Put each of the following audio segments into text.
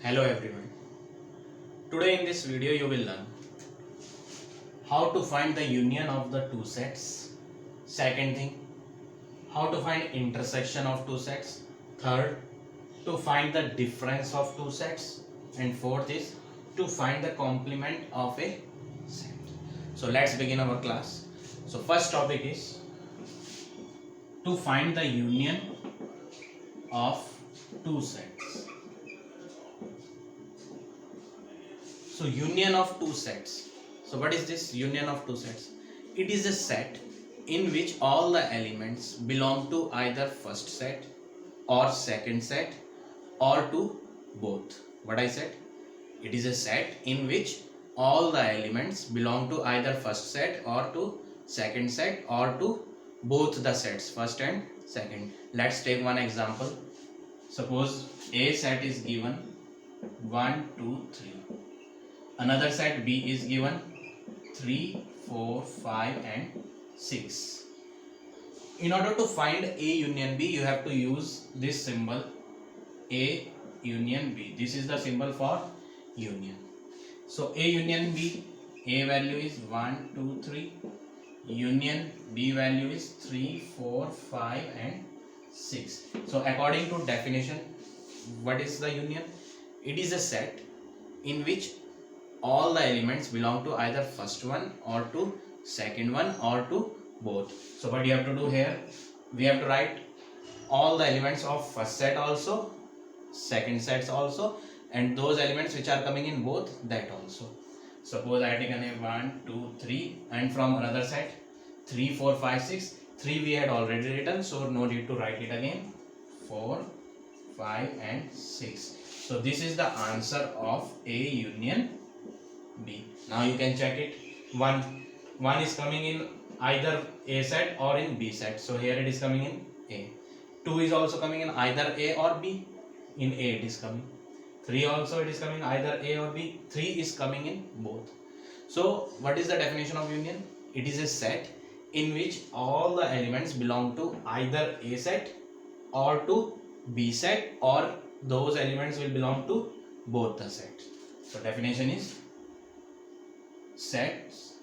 Hello everyone. Today in this video you will learn how to find the union of the two sets. Second thing, how to find intersection of two sets. Third, to find the difference of two sets. And fourth is to find the complement of a set. So let's begin our class. So first topic is to find the union of two sets. So union of two sets. So what is this union of two sets? It is a set in which all the elements belong to either first set or second set or to both. What I said? It is a set in which all the elements belong to either first set or to second set or to both the sets, first and second. Let's take one example. Suppose A set is given 1, 2, 3. Another set B is given 3, 4, 5 and 6. In order to find A union B, you have to use this symbol A union B. This is the symbol for union. So A union B, A value is 1, 2, 3. Union B value is 3, 4, 5 and 6. So according to definition, what is the union? It is a set in which all the elements belong to either first one or to second one or to both. So what you have to do here, we have to write all the elements of first set also, second sets also, and those elements which are coming in both, that also. Suppose I have taken a 1, 2, 3 and from another set 3, 4, 5, 6. 3 we had already written, so no need to write it again. 4, 5 and 6. So this is the answer of A union B. Now you can check it. 1 is coming in either A set or in B set. So here it is coming in A. 2 is also coming in either A or B. In A it is coming. 3 also it is coming either A or B. 3 is coming in both. So what is the definition of union? It is a set in which all the elements belong to either A set or to B set, or those elements will belong to both the sets. So definition is sets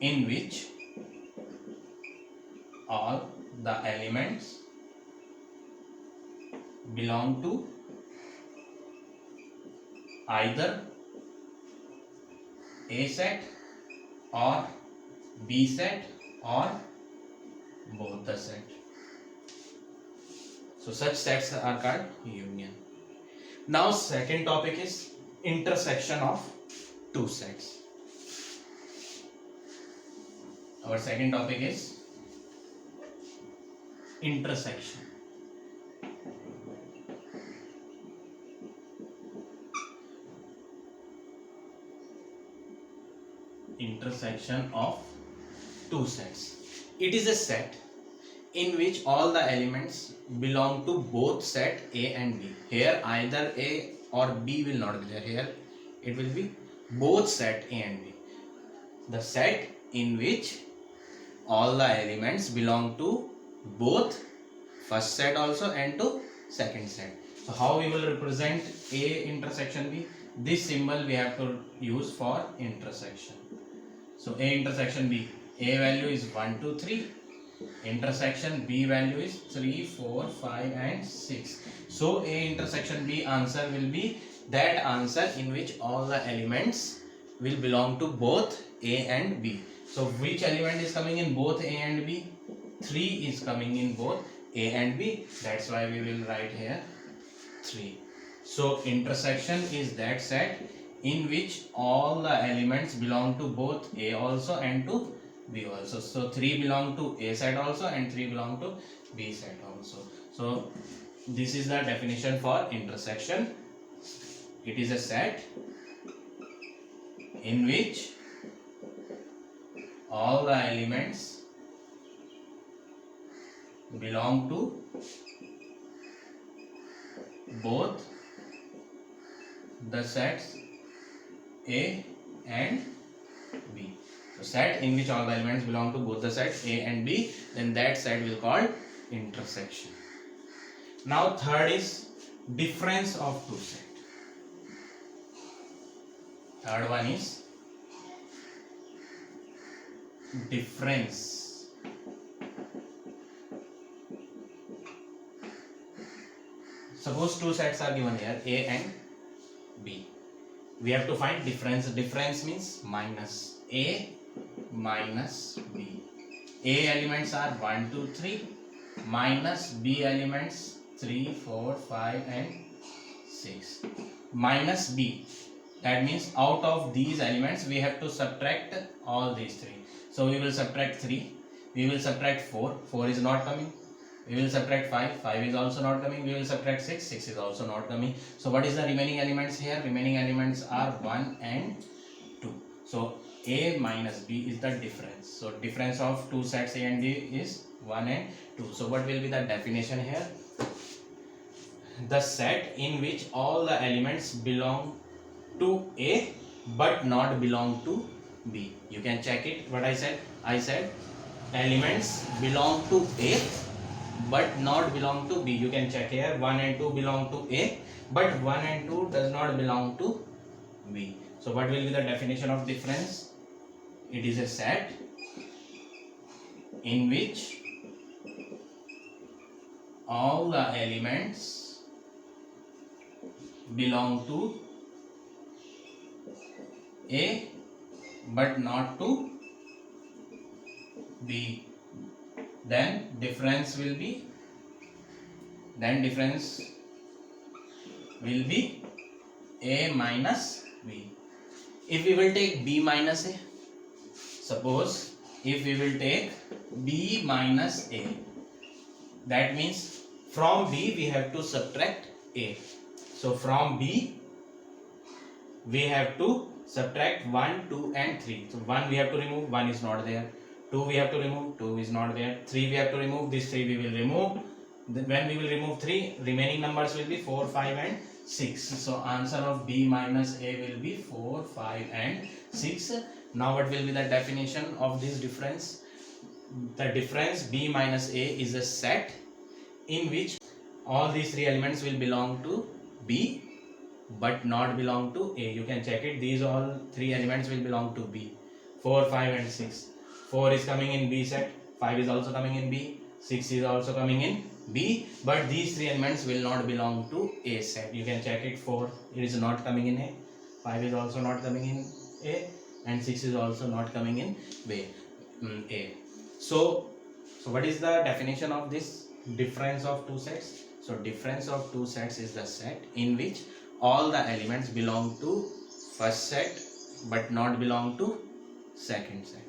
in which all the elements belong to either A set or B set or both the set. So such sets are called union. Now second topic is intersection of two sets. Our second topic is intersection. Intersection of two sets. It is a set in which all the elements belong to both set A and B. Here either A or B will not be there. Here it will be both set A and B. The set in which all the elements belong to both first set also and to second set. So how we will represent A intersection B? This symbol we have to use for intersection. So A intersection B, A value is 1, 2, 3. Intersection B value is 3, 4, 5 and 6. So A intersection B answer will be that answer in which all the elements will belong to both A and B. So which element is coming in both A and B? 3 is coming in both A and B. That's why we will write here 3. So intersection is that set in which all the elements belong to both A also and to B also. So 3 belong to A set also and 3 belong to B set also. So this is the definition for intersection. It is a set in which all the elements belong to both the sets A and B. So set in which all the elements belong to both the sets A and B, then that set will called intersection. Now third is difference of two sets. Third one is difference. Suppose two sets are given here, A and B. We have to find difference. Difference means minus A minus B. A elements are 1, 2, 3, minus B elements 3, 4, 5 and 6. Minus B. That means out of these elements we have to subtract all these 3. So we will subtract 3. We will subtract 4. 4 is not coming. We will subtract 5. 5 is also not coming. We will subtract 6. 6 is also not coming. So what is the remaining elements here? Remaining elements are 1 and 2. So A minus B is the difference. So difference of two sets A and B is 1 and 2. So what will be the definition here? The set in which all the elements belong to A but not belong to B. You can check it. What I said? I said elements belong to A but not belong to B. You can check here. 1 and 2 belong to A but 1 and 2 does not belong to B. So what will be the definition of difference? It is a set in which all the elements belong to A but not to B. Then difference will be A minus B. If we will take B minus A, suppose if we will take B minus A, that means from B we have to subtract A. So from B we have to subtract 1, 2 and 3. So 1 we have to remove, 1 is not there. 2 we have to remove, 2 is not there. 3 we have to remove, this 3 we will remove. Then when we will remove 3, remaining numbers will be 4, 5 and 6. So answer of B minus A will be 4, 5 and 6. Now what will be the definition of this difference? The difference B minus A is a set in which all these 3 elements will belong to B but not belong to A. You can check it. These all 3 elements will belong to B. 4, 5 and 6. 4 is coming in B set. 5 is also coming in B. 6 is also coming in B. But these 3 elements will not belong to A set. You can check it. 4 it is not coming in A. 5 is also not coming in A. And 6 is also not coming in A. So what is the definition of this difference of two sets? So difference of two sets is the set in which all the elements belong to first set but not belong to second set.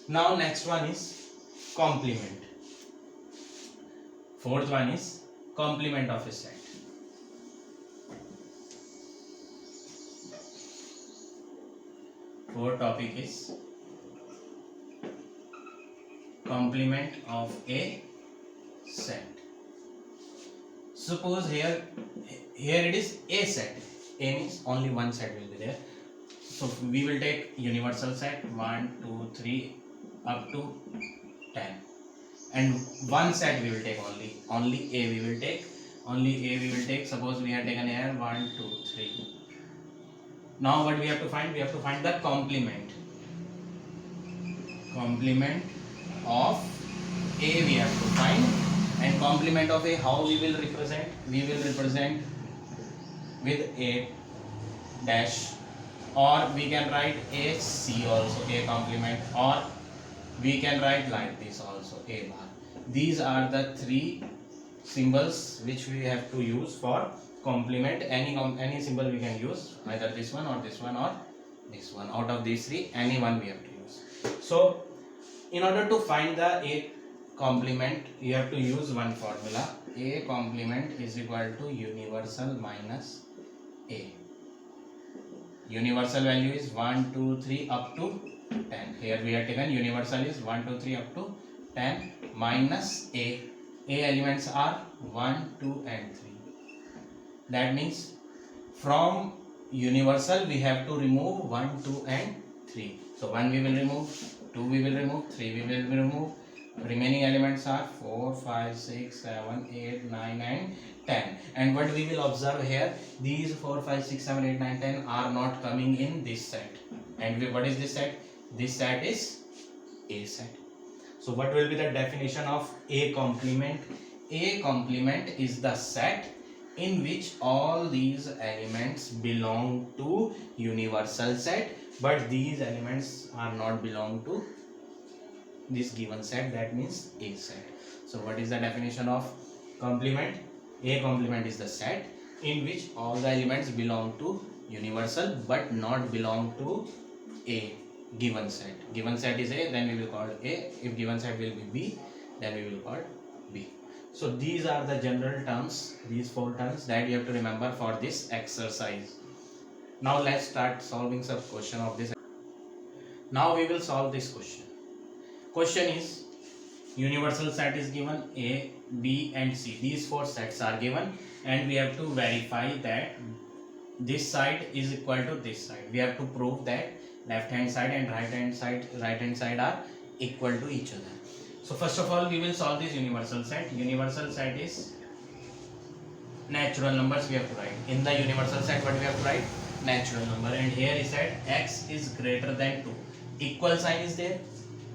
Now next one is complement. Fourth one is complement of a set. Fourth topic is complement of a set. Suppose here it is A set. A means only one set will be there. So we will take universal set 1, 2, 3 up to 10. And one set we will take only A we will take. Suppose we have taken here 1, 2, 3. Now what we have to find? We have to find the complement. Complement of A we have to find. And complement of A, how we will represent? We will represent with A dash, or we can write AC also, A complement, or we can write like this also, A bar. These are the 3 symbols which we have to use for complement. Any symbol we can use, either this one or this one or this one. Out of these 3, any one we have to use. So in order to find the A complement, you have to use one formula. A complement is equal to universal minus A. Universal value is 1, 2, 3 up to 10. Here we have taken universal is 1, 2, 3 up to 10 minus A. A elements are 1, 2 and 3. That means from universal we have to remove 1, 2 and 3. So 1 we will remove, 2 we will remove, 3 we will remove, Remaining elements are 4, 5, 6, 7, 8, 9 and 10. And what we will observe here, these 4, 5, 6, 7, 8, 9, 10 are not coming in this set. And what is this set? This set is A set. So what will be the definition of A complement? A complement is the set in which all these elements belong to universal set, but these elements are not belong to this given set, that means A set. So what is the definition of complement? A complement is the set in which all the elements belong to universal but not belong to A given set. Given set is A, then we will call A. If given set will be B, then we will call B. So these are the general terms, these 4 terms that you have to remember for this exercise. Now let's start solving some question of this. Now we will solve this question. Question is, universal set is given, A, B and C. These 4 sets are given and we have to verify that this side is equal to this side. We have to prove that left hand side and right hand side are equal to each other. So first of all we will solve this universal set. Universal set is natural numbers we have to write. In the universal set what we have to write? Natural number. And here is said x is greater than 2. Equal sign is there.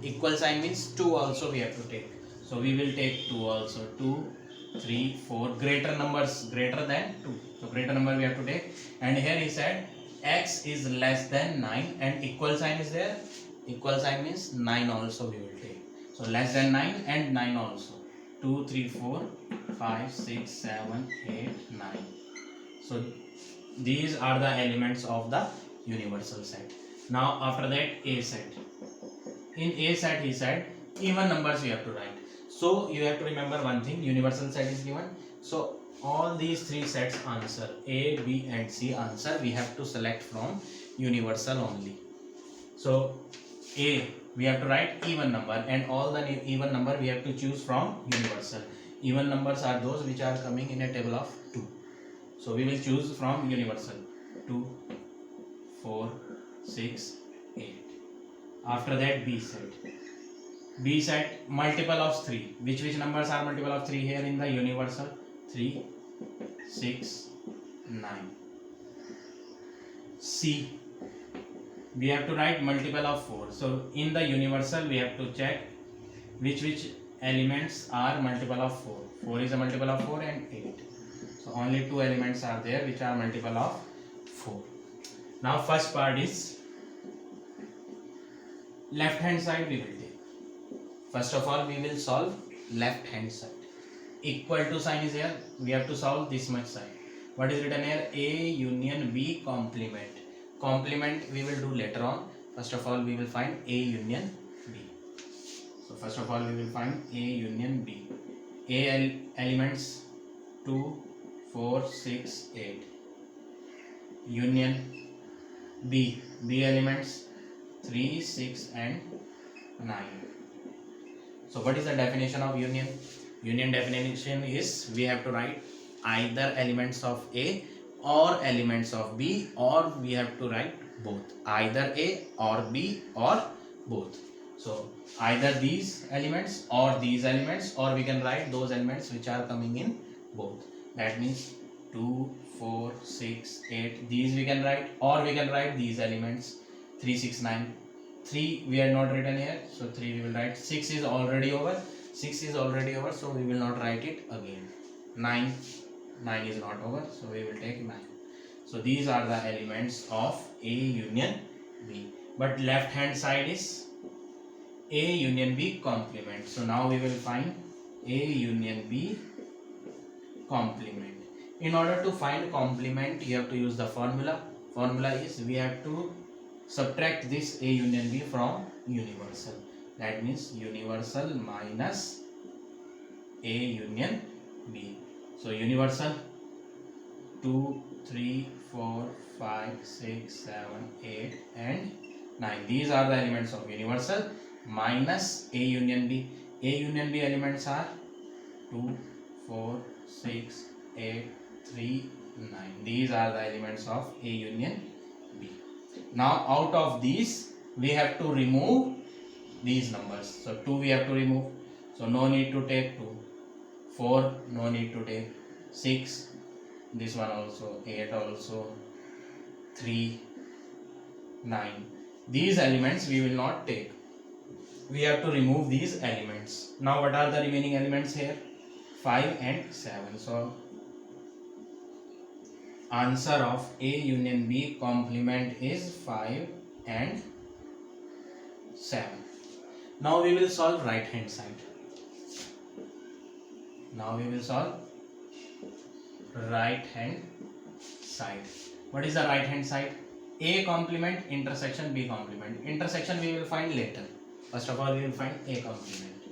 Equal sign means 2 also we have to take. So we will take 2 also. 2, 3, 4. Greater numbers greater than 2. So greater number we have to take. And here he said x is less than 9 and equal sign is there. Equal sign means 9 also we will take. So less than 9 and 9 also. 2, 3, 4, 5, 6, 7, 8, 9. So these are the elements of the universal set. Now after that A set. In A set he said even numbers we have to write. So you have to remember one thing, universal set is given. So all these 3 sets answer, A, B and C answer we have to select from universal only. So A we have to write even number and all the even number we have to choose from universal. Even numbers are those which are coming in a table of 2. So we will choose from universal 2, 4, 6, 8. After that B set. B set multiple of 3. Which numbers are multiple of 3 here in the universal? 3, 6, 9. C. We have to write multiple of 4. So in the universal we have to check which elements are multiple of 4. 4 is a multiple of 4 and 8. So only 2 elements are there which are multiple of 4. Now first part is left hand side we will take. First of all we will solve left hand side. Equal to sign is here. We have to solve this much side. What is written here? A union B complement. Complement we will do later on. First of all we will find A union B. So first of all we will find A union B. A elements 2, 4, 6, 8. Union B. B elements 3, 6 and 9. So what is the definition of union? Union definition is we have to write either elements of A or elements of B, or we have to write both, either A or B or both. So either these elements or these elements, or we can write those elements which are coming in both. That means 2, 4, 6, 8, these we can write, or we can write these elements 3, 6, 9. 3 we are not written here, so 3 we will write. 6 is already over. 6 is already over, so we will not write it again. 9 is not over, so we will take 9. So these are the elements of A union B. But left hand side is A union B complement. So now we will find A union B complement. In order to find complement, you have to use the formula. Formula is we have to subtract this A union B from universal. That means universal minus A union B. So universal 2, 3, 4, 5, 6, 7, 8 and 9. These are the elements of universal minus A union B. A union B elements are 2, 4, 6, 8, 3, 9. These are the elements of A union B. Now out of these we have to remove these numbers. So 2 we have to remove. So no need to take 2. 4, no need to take. 6, this one also. 8 also. 3, 9. These elements we will not take. We have to remove these elements. Now what are the remaining elements here? 5 and 7. So answer of A union B complement is 5 and 7. Now we will solve right hand side. Now we will solve right hand side. What is the right hand side? A complement intersection B complement. Intersection we will find later. First of all we will find A complement.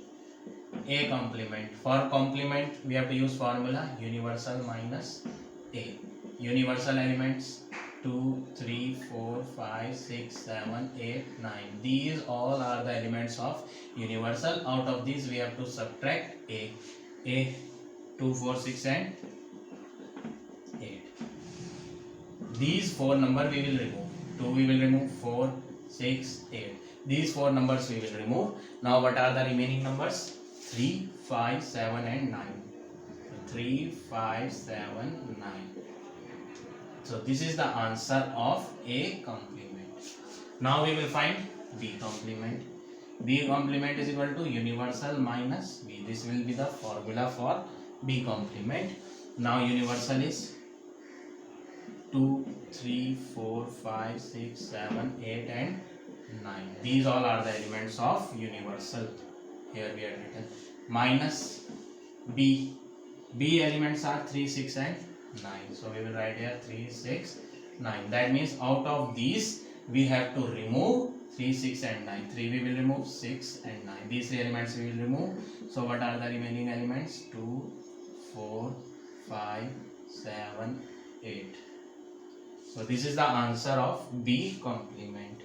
A complement. For complement we have to use formula universal minus A. Universal elements 2, 3, 4, 5, 6, 7, 8, 9. These all are the elements of universal. Out of these we have to subtract A. A 2, 4, 6 and 8. These 4 numbers we will remove. 2 we will remove, 4, 6, 8. These 4 numbers we will remove. Now what are the remaining numbers? 3, 5, 7 and 9. 3, 5, 7, 9. So this is the answer of A complement. Now we will find B complement. B complement is equal to universal minus B. This will be the formula for B complement. Now universal is 2, 3, 4, 5, 6, 7, 8 and 9. These all are the elements of universal. Here we have written minus B. B elements are 3, 6 and 9. So we will write here 3, 6, 9. That means out of these we have to remove 3, 6 and 9. 3 we will remove, 6 and 9. These 3 elements we will remove. So what are the remaining elements? 2, 4, 5, 7, 8. So this is the answer of B complement.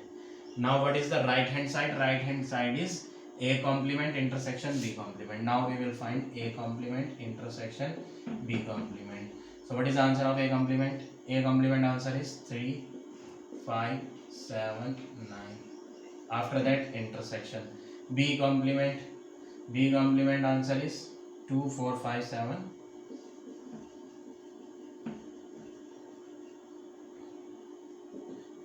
Now what is the right hand side? Right hand side is A complement intersection B complement. Now we will find A complement intersection B complement. So what is the answer of A complement? A complement answer is 3, 5, 7, 9. After that intersection. B complement. B complement answer is 2, 4, 5, 7.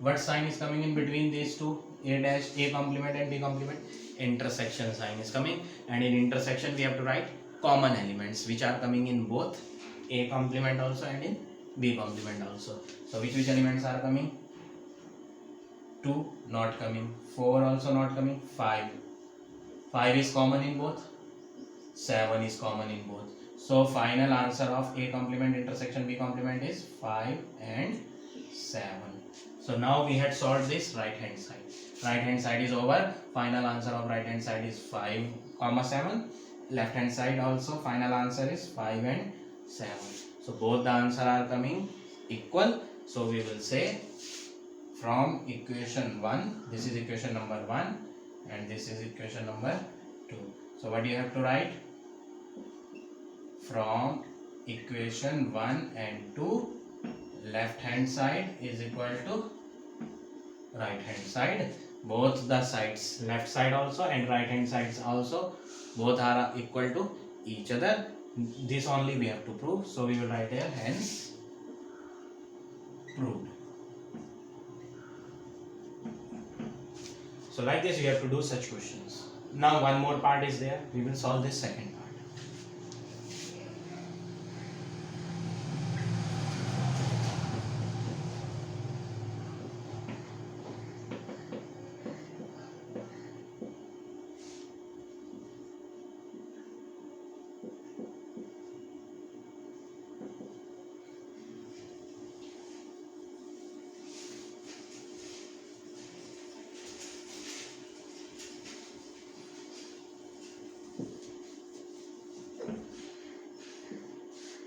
What sign is coming in between these two? A dash, A complement and B complement? Intersection sign is coming, and in intersection we have to write common elements which are coming in both A complement also and in B complement also. So which elements are coming? 2 not coming, 4 also not coming, 5 is common in both, 7 is common in both. So final answer of A complement intersection B complement is 5 and 7. So now we had solved this right hand side. Right hand side is over. Final answer of right hand side is 5, 7. Left hand side also final answer is 5 and 7. So both the answer are coming equal. So we will say from equation 1, this is equation number 1 and this is equation number 2. So what you have to write? From equation 1 and 2, left hand side is equal to right hand side. Both the sides, left side also and right hand sides also, both are equal to each other. This only we have to prove. So we will write here hence proved. So like this we have to do such questions. Now one more part is there. We will solve this second part.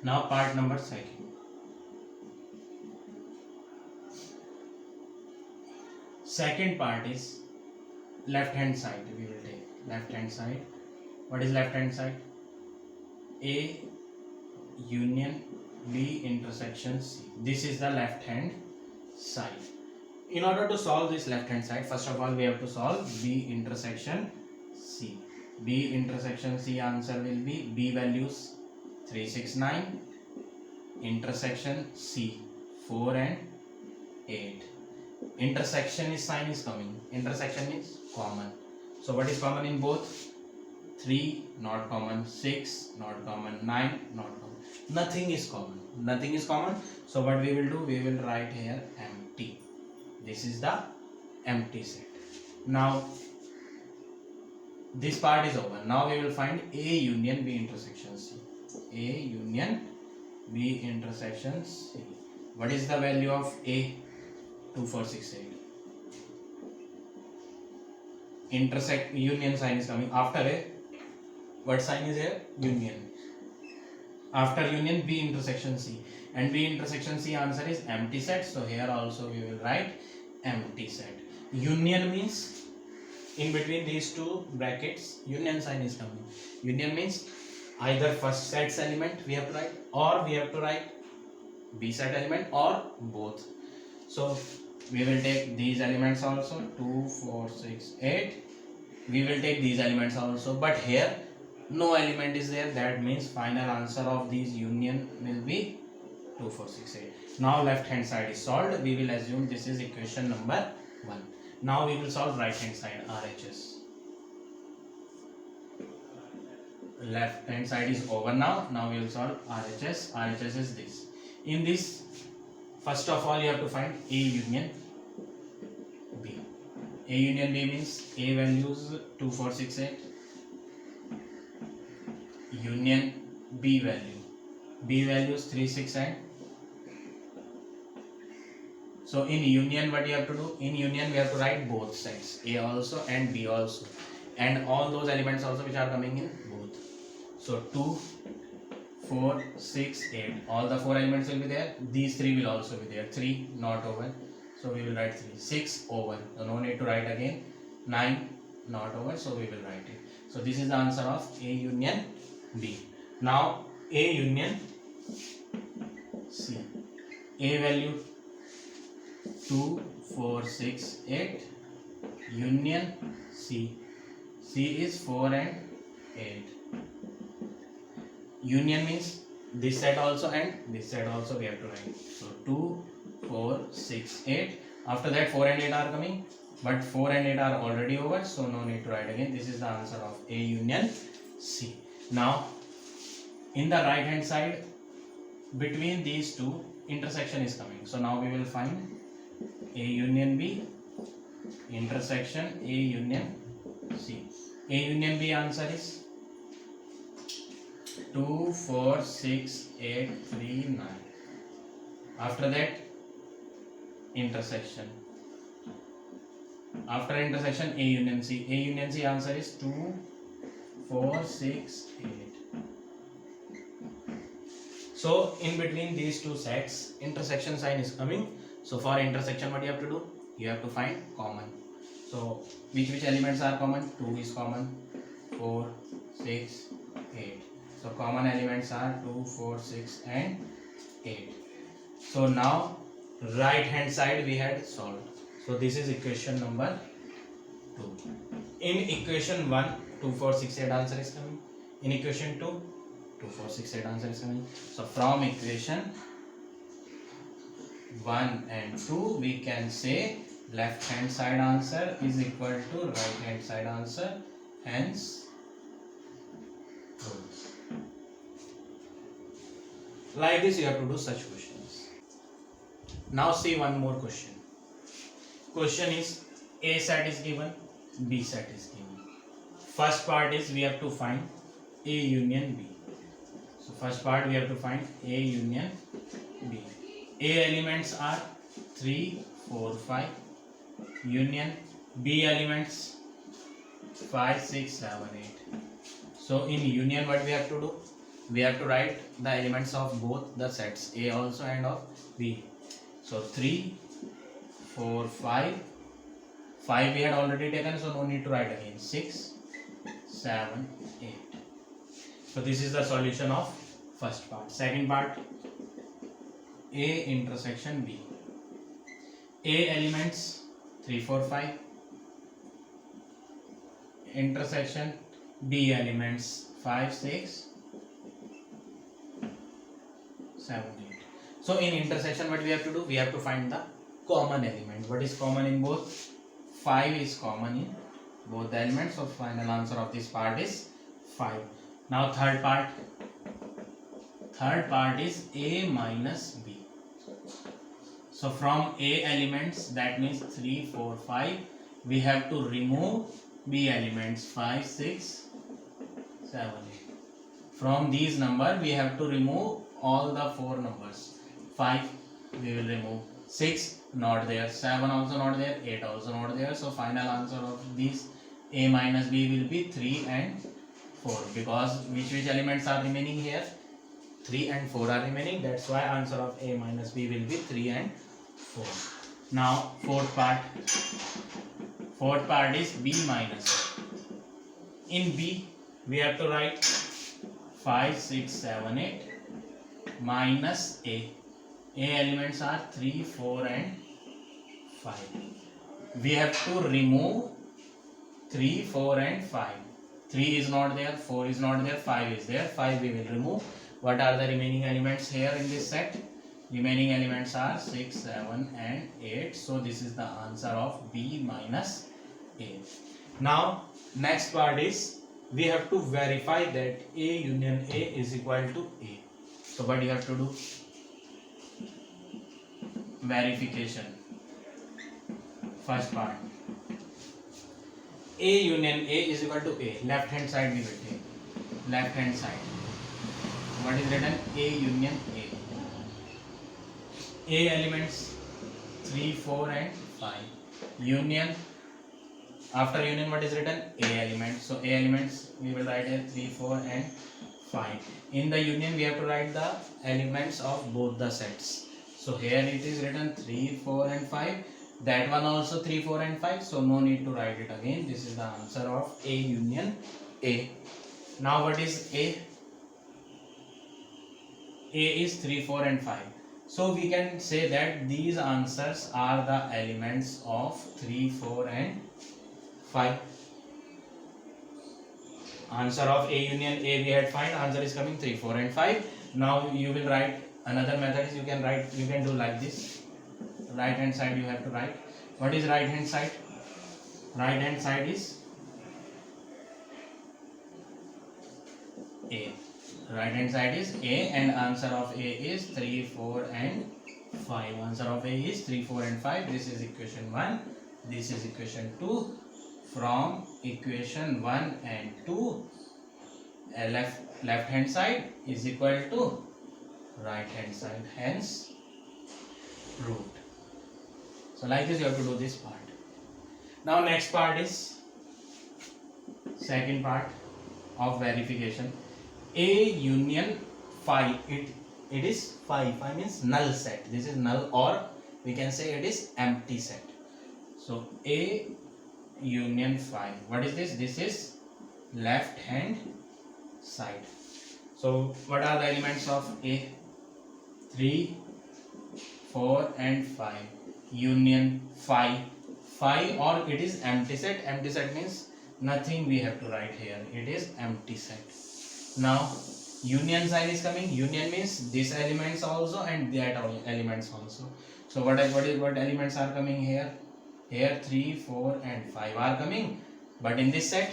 Now part number 2. Second part is left hand side. We will take left hand side. What is left hand side? A union B intersection C. This is the left hand side. In order to solve this left hand side, first of all we have to solve B intersection C. B intersection C answer will be B values 369, intersection C 4 and 8. Intersection is sign is coming. Intersection is common. So what is common in both? 3 not common, 6 not common, 9 not common. Nothing is common. Nothing is common. So what we will do? We will write here empty. This is the empty set. Now this part is over. Now we will find A union B intersection C. A union B intersection C. What is the value of A? 2468. Intersect union sign is coming after A. What sign is here? Union. After union B intersection C, and B intersection C answer is empty set. So here also we will write empty set. Union means in between these two brackets union sign is coming. Union means either first set's element we have to write, or we have to write B set element, or both. So we will take these elements also 2, 4, 6, 8. We will take these elements also, but here no element is there. That means final answer of these union will be 2, 4, 6, 8. Now left hand side is solved. We will assume this is equation number 1. Now we will solve right hand side RHS. Left hand side is over now. Now we will solve RHS. RHS is this. In this, first of all you have to find A union B. A union B means A values 2, 4, 6, 8. Union B value. B values 3, 6 and. So in union what you have to do? In union we have to write both sets, A also and B also, and all those elements also which are coming in both. So 2, 4, 6, 8. All the 4 elements will be there. These 3 will also be there. 3 not over. So we will write 3. 6 over. So no need to write again. 9 not over. So we will write it. So this is the answer of A union B. Now A union C. A value 2, 4, 6, 8. Union C. C is 4 and 8. Union means this set also and this set also we have to write. So 2, 4, 6, 8. After that 4 and 8 are coming, but 4 and 8 are already over, so no need to write again. This is the answer of A union C. Now in the right hand side between these two intersection is coming. So now we will find A union B intersection A union C. A union B answer is 2, 4, 6, 8, 3, 9. After that intersection. After intersection A union C. A union C answer is 2, 4, 6, 8. So in between these two sets intersection sign is coming. So for intersection what you have to do? You have to find common. So which elements are common? 2 is common, 4, 6, 8. So common elements are 2, 4, 6 and 8. So now right hand side we had solved. So this is equation number 2. In equation 1 2, 4, 6, 8 answer is coming. In equation 2 2, 4, 6, 8 answer is coming. So from equation 1 and 2 we can say left hand side answer is equal to right hand side answer, hence true. Like this you have to do such questions. Now see one more question. Question is A set is given, B set is given. First part is we have to find A union B. So first part we have to find A union B. A elements are 3, 4, 5. Union B elements 5, 6, 7, 8. So in union what we have to do? We have to write the elements of both the sets A also and of B. So 3, 4, 5. 5 we had already taken, so no need to write again. 6, 7, 8. So this is the solution of first part. Second part, A intersection B. A elements 3, 4, 5. Intersection B elements 5, 6, 7, 8. So in intersection, what we have to do? We have to find the common element. What is common in both? 5 is common in both the elements. So final answer of this part is 5. Now third part. Third part is A minus B. So from A elements, that means 3, 4, 5, we have to remove B elements 5, 6, 7, 8. From these numbers, we have to remove all the 4 numbers. 5 we will remove, 6 not there, 7 also not there, 8 also not there. So final answer of these A minus B will be 3 and 4, because which elements are remaining here? 3 and 4 are remaining. That's why answer of A minus B will be 3 and 4. Now fourth part. Fourth part is B minus A. In B we have to write 5, 6, 7, 8 minus A. A elements are 3, 4 and 5. We have to remove 3, 4 and 5. 3 is not there, 4 is not there, 5 is there. 5 we will remove. What are the remaining elements here in this set? Remaining elements are 6, 7 and 8. So this is the answer of B minus A. Now next part is we have to verify that A union A is equal to A. So what you have to do? Verification. First part. A union A is equal to A. Left hand side we will take. Left hand side. What is written? A union A. A elements 3, 4 and 5. Union. After union what is written? A elements. So A elements we will write here 3, 4 and 5. In the union we have to write the elements of both the sets. So here it is written 3, 4 and 5. That one also 3, 4 and 5. So no need to write it again. This is the answer of A union A. Now what is A? A is 3, 4 and 5. So we can say that these answers are the elements of 3, 4 and 5. Answer of A union A we had find. Answer is coming 3, 4 and 5. Now you will write another method is you can do like this. Right hand side you have to write. What is right hand side? Right hand side is A. Right hand side is A and answer of A is 3, 4 and 5. Answer of A is 3, 4 and 5. This is equation 1. This is equation 2. From equation 1 and 2, left hand side is equal to right hand side, hence proved. So like this you have to do this part. Now next part is second part of verification. A union phi, it is phi means null set. This is null, or we can say it is empty set. So A union phi, what is this? This is left hand side. So what are the elements of A? 3, 4 and 5. Union phi, or it is empty set. Empty set means nothing we have to write here. It is empty set. Now union sign is coming. Union means this elements also and that elements also. So what elements are coming here? Here 3, 4 and 5 are coming, but in this set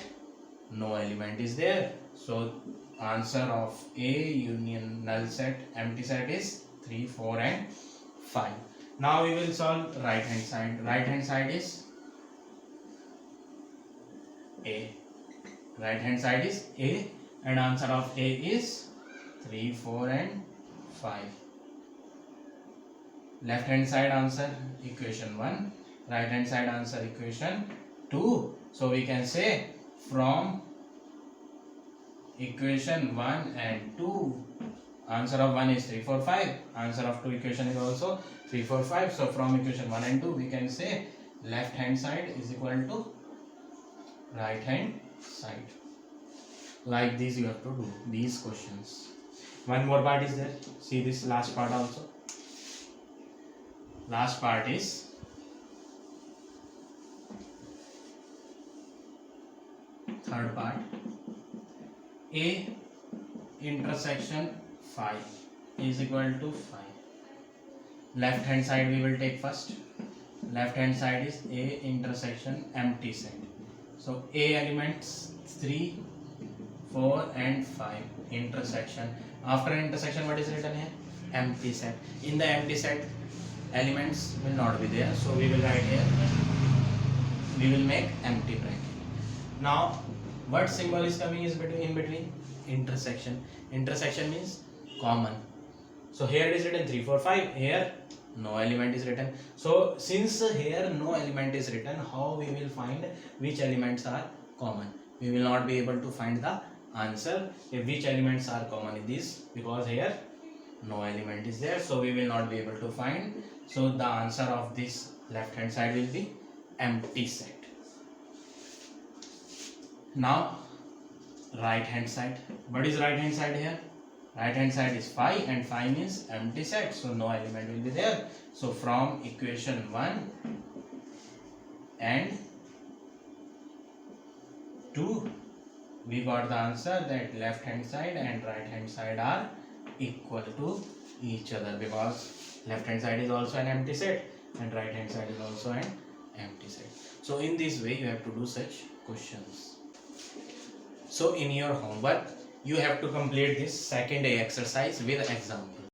no element is there. So answer of A union null set empty set is 3, 4 and 5. Now we will solve right hand side. Right hand side is A. Right hand side is A and answer of A is 3, 4 and 5. Left hand side answer equation 1. Right hand side answer equation 2. So we can say from equation 1 and 2, answer of 1 is 3, 4, 5. Answer of 2 equation is also 3, 4, 5. So from equation 1 and 2 we can say left hand side is equal to right hand side. Like this you have to do these questions. One more part is there. See this last part also. Last part is third part. A intersection phi is equal to phi. Left hand side we will take first. Left hand side is A intersection empty set. So A elements 3, 4 and 5 intersection. After intersection what is written here? Empty set. In the empty set elements will not be there. So we will write here, we will make empty bracket. Now what symbol is coming is in between? Intersection. Intersection means common. So here it is written 3, 4, 5. Here no element is written. So since here no element is written, how we will find which elements are common? We will not be able to find the answer if which elements are common in this, because here no element is there. So we will not be able to find. So the answer of this left hand side will be empty set. Now right hand side. What is right hand side here? Right hand side is phi, and phi means empty set, so no element will be there. So from equation 1 and 2 we got the answer that left hand side and right hand side are equal to each other, because left hand side is also an empty set and right hand side is also an empty set. So in this way you have to do such questions. So in your homework you have to complete this second A exercise with example.